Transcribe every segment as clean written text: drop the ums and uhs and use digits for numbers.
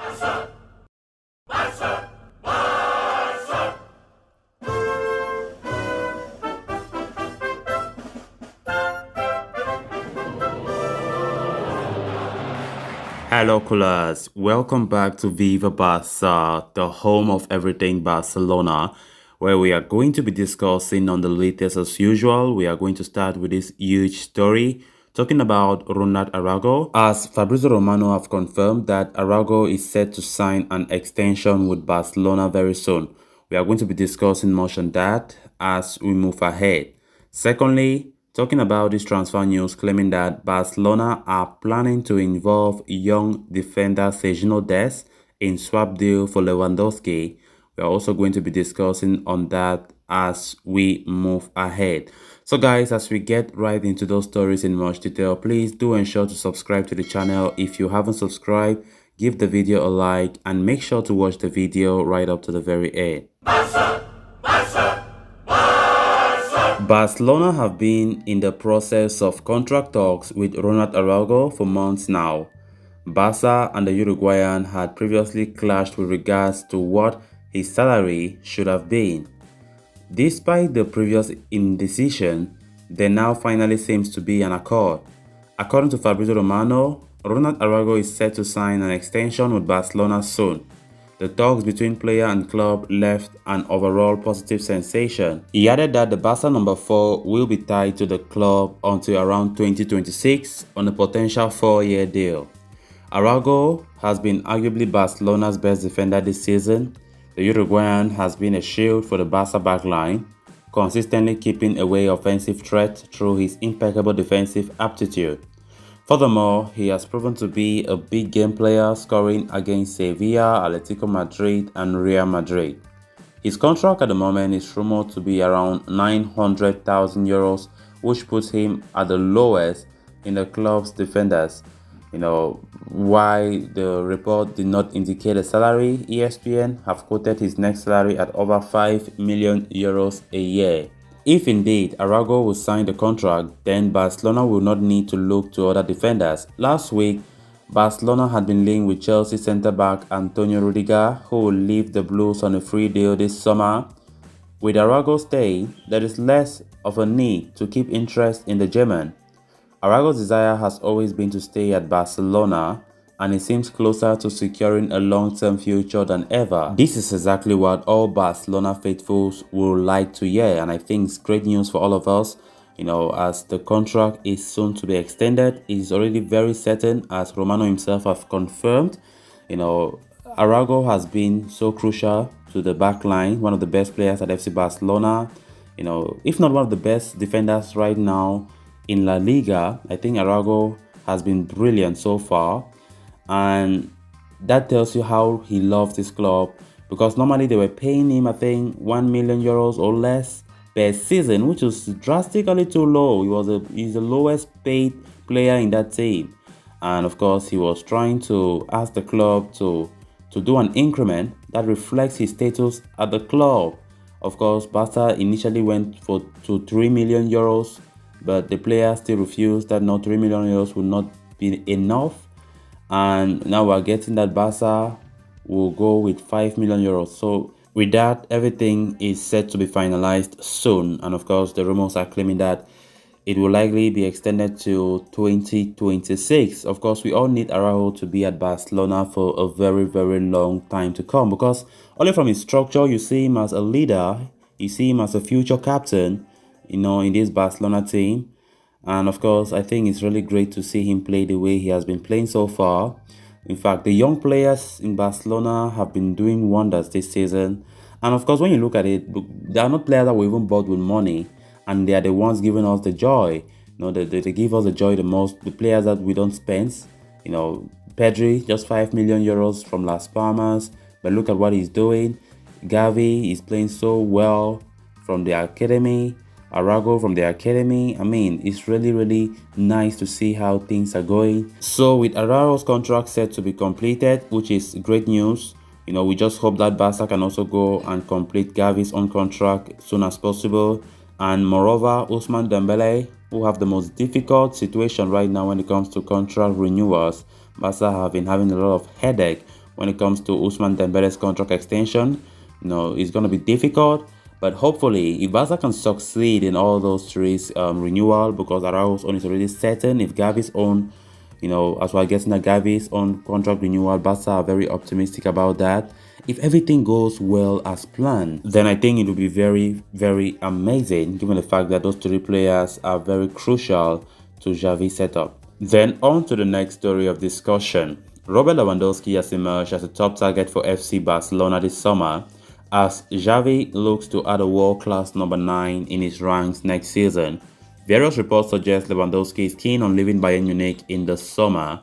Barça! Barça! Barça! Hello, coolers. Welcome back to Viva Barça, the home of everything Barcelona, where we are going to be discussing on the latest as usual. We are going to start with this huge story talking about Ronald Araujo, as Fabrizio Romano have confirmed that Araujo is set to sign an extension with Barcelona very soon. We are going to be discussing much on that as we move ahead. Secondly, talking about this transfer news claiming that Barcelona are planning to involve young defender Sergio Dest in swap deal for Lewandowski. We are also going to be discussing on that as we move ahead. So guys, as we get right into those stories in much detail, please do ensure to subscribe to the channel. If you haven't subscribed, give the video a like and make sure to watch the video right up to the very end. Barça! Barça! Barça! Barcelona have been in the process of contract talks with Ronald Araujo for months now. Barca and the Uruguayan had previously clashed with regards to what his salary should have been. Despite the previous indecision, there now finally seems to be an accord. According to Fabrizio Romano, Ronald Araujo is set to sign an extension with Barcelona soon. The talks between player and club left an overall positive sensation. He added that the Barca number 4 will be tied to the club until around 2026 on a potential 4-year deal. Araujo has been arguably Barcelona's best defender this season. The Uruguayan has been a shield for the Barca backline, consistently keeping away offensive threats through his impeccable defensive aptitude. Furthermore, he has proven to be a big game player, scoring against Sevilla, Atletico Madrid and Real Madrid. His contract at the moment is rumored to be around €900,000, which puts him at the lowest in the club's defenders. Why the report did not indicate a salary, ESPN have quoted his next salary at over €5 million a year. If indeed Araujo will sign the contract, then Barcelona will not need to look to other defenders. Last week, Barcelona had been linked with Chelsea centre-back Antonio Rudiger, who will leave the Blues on a free deal this summer. With Araujo staying, there is less of a need to keep interest in the German. Araujo's desire has always been to stay at Barcelona, and he seems closer to securing a long-term future than ever. This is exactly what all Barcelona faithfuls would like to hear, and I think it's great news for all of us. As the contract is soon to be extended, it is already very certain, as Romano himself have confirmed. Araujo has been so crucial to the back line, one of the best players at FC Barcelona, if not one of the best defenders right now in La Liga. I think Araujo has been brilliant so far, and that tells you how he loves this club, because normally they were paying him, I think, €1 million or less per season, which was drastically too low. He's the lowest paid player in that team, and of course he was trying to ask the club to do an increment that reflects his status at the club. Of course, Barca initially went to €3 million, but the player still refused that no, €3 million would not be enough. And now we're getting that Barca will go with €5 million. So with that, everything is set to be finalized soon. And of course, the rumors are claiming that it will likely be extended to 2026. Of course, we all need Araujo to be at Barcelona for a very, very long time to come, because only from his structure, you see him as a leader, you see him as a future captain, in this Barcelona team. And of course, I think it's really great to see him play the way he has been playing so far. In fact, the young players in Barcelona have been doing wonders this season. And of course, when you look at it, they are not players that were even bought with money, and they are the ones giving us the joy. They give us the joy the most. The players that we don't spend. Pedri, just €5 million from Las Palmas, but look at what he's doing. Gavi is playing so well from the academy. Araujo from the academy. I mean, it's really, really nice to see how things are going. So with Araujo's contract set to be completed, which is great news, we just hope that Barca can also go and complete Gavi's own contract as soon as possible. And moreover, Ousmane Dembele, who have the most difficult situation right now when it comes to contract renewals. Barca have been having a lot of headache when it comes to Ousmane Dembele's contract extension. It's going to be difficult, but hopefully, if Barca can succeed in all those three renewal, because Araujo's own is already certain, if Gavi's own, as we're getting Gavi's own contract renewal, Barca are very optimistic about that. If everything goes well as planned, then I think it will be very, very amazing, given the fact that those three players are very crucial to Xavi's setup. Then on to the next story of discussion. Robert Lewandowski has emerged as a top target for FC Barcelona this summer, as Xavi looks to add a world-class number 9 in his ranks next season. Various reports suggest Lewandowski is keen on leaving Bayern Munich in the summer.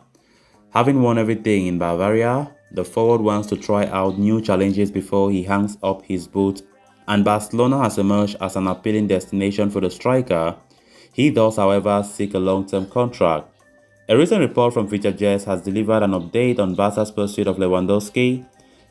Having won everything in Bavaria, the forward wants to try out new challenges before he hangs up his boots, and Barcelona has emerged as an appealing destination for the striker. He does, however, seek a long-term contract. A recent report from Future Jets has delivered an update on Barca's pursuit of Lewandowski.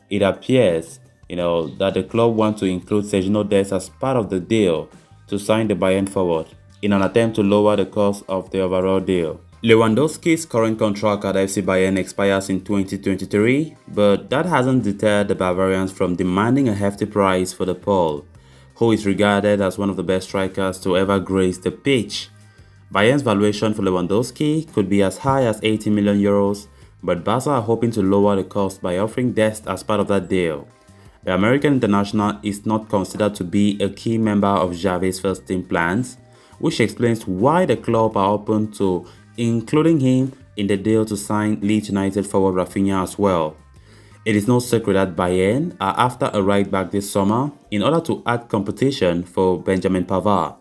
It appears, that the club wants to include Sergio Dest as part of the deal to sign the Bayern forward, in an attempt to lower the cost of the overall deal. Lewandowski's current contract at FC Bayern expires in 2023, but that hasn't deterred the Bavarians from demanding a hefty price for the Pole, who is regarded as one of the best strikers to ever grace the pitch. Bayern's valuation for Lewandowski could be as high as 80 million euros, but Barca are hoping to lower the cost by offering Dest as part of that deal. The American international is not considered to be a key member of Xavi's first team plans, which explains why the club are open to including him in the deal to sign Leeds United forward Rafinha as well. It is no secret that Bayern are after a right back this summer in order to add competition for Benjamin Pavard.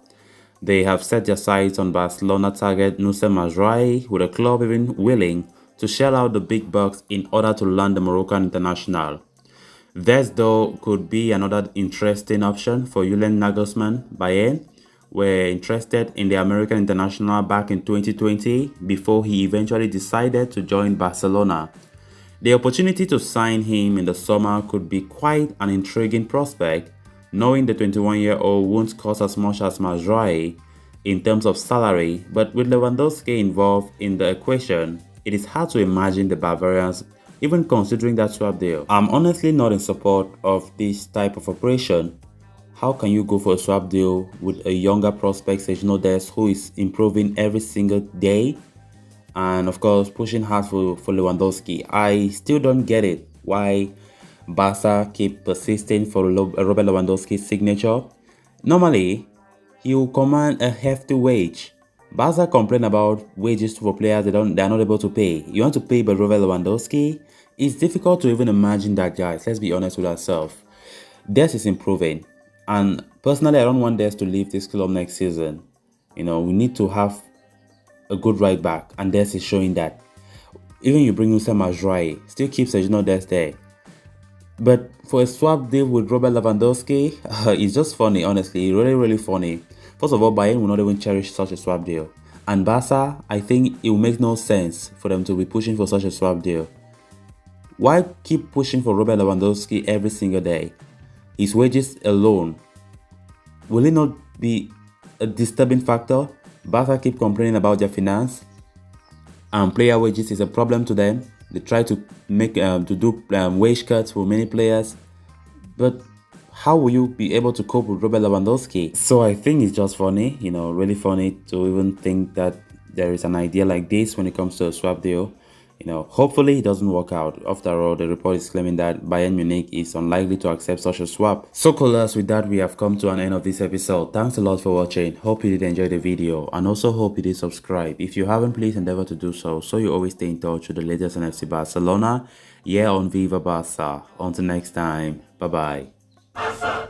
They have set their sights on Barcelona target Nusser Mazraoui, with the club even willing to shell out the big bucks in order to land the Moroccan international. This, though, could be another interesting option for Julian Nagelsmann. Bayern were interested in the American international back in 2020 before he eventually decided to join Barcelona. The opportunity to sign him in the summer could be quite an intriguing prospect, knowing the 21-year-old won't cost as much as Mazraoui in terms of salary, but with Lewandowski involved in the equation, it is hard to imagine the Bavarians even considering that swap deal. I'm honestly not in support of this type of operation. How can you go for a swap deal with a younger prospect, Sergio Dest, who is improving every single day, and of course pushing hard for Lewandowski? I still don't get it why Barca keep persisting for Robert Lewandowski's signature. Normally, he will command a hefty wage. Barca complain about wages for players they are not able to pay. You want to pay by Robert Lewandowski? It's difficult to even imagine that, guys. Let's be honest with ourselves. Dest is improving, and personally, I don't want Dest to leave this club next season. We need to have a good right back, and Dest is showing that. Even you bring Nusser Mazraoui, still keep Sergio Dest there. But for a swap deal with Robert Lewandowski, it's just funny, honestly, really, really funny. First of all, Bayern will not even cherish such a swap deal. And Barca, I think it will make no sense for them to be pushing for such a swap deal. Why keep pushing for Robert Lewandowski every single day? His wages alone, will it not be a disturbing factor? Barca keep complaining about their finance, and player wages is a problem to them. They try to make wage cuts for many players, but how will you be able to cope with Robert Lewandowski? So I think it's just funny, really funny to even think that there is an idea like this when it comes to a swap deal. Hopefully it doesn't work out. After all, the report is claiming that Bayern Munich is unlikely to accept such a swap. So callers, with that, we have come to an end of this episode. Thanks a lot for watching. Hope you did enjoy the video, and also hope you did subscribe. If you haven't, please endeavor to do so you always stay in touch with the latest on FC Barcelona. Yeah, on Viva Barca. Until next time, bye bye. Barça.